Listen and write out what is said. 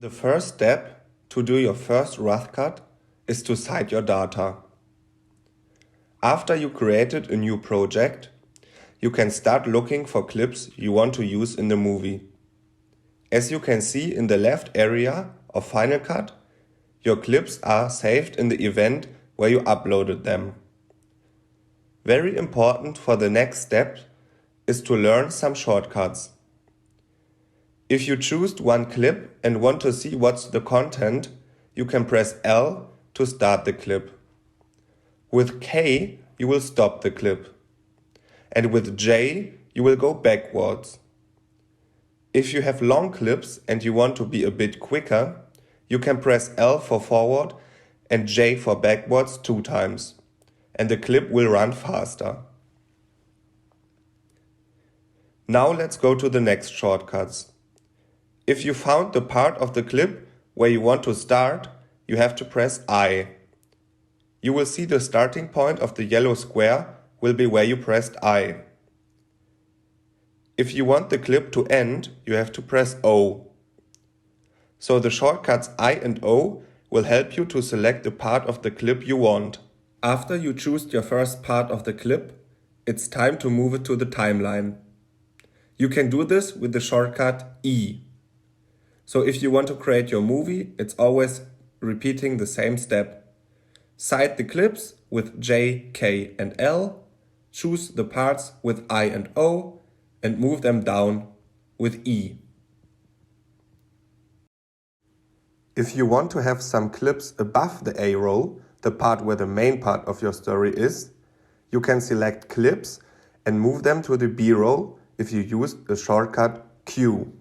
The first step to do your first rough cut is to cite your data. After you created a new project, you can start looking for clips you want to use in the movie. As you can see in the left area of Final Cut, your clips are saved in the event where you uploaded them. Very important for the next step is to learn some shortcuts. If you choose one clip and want to see what's the content, you can press L to start the clip. With K, you will stop the clip. And with J, you will go backwards. If you have long clips and you want to be a bit quicker, you can press L for forward and J for backwards 2 times, and the clip will run faster. Now let's go to the next shortcuts. If you found the part of the clip where you want to start, you have to press I. You will see the starting point of the yellow square will be where you pressed I. If you want the clip to end, you have to press O. So the shortcuts I and O will help you to select the part of the clip you want. After you choose your first part of the clip, it's time to move it to the timeline. You can do this with the shortcut E. So if you want to create your movie, it's always repeating the same step. Cite the clips with J, K and L, choose the parts with I and O, and move them down with E. If you want to have some clips above the A roll, the part where the main part of your story is, you can select clips and move them to the B roll if you use the shortcut Q.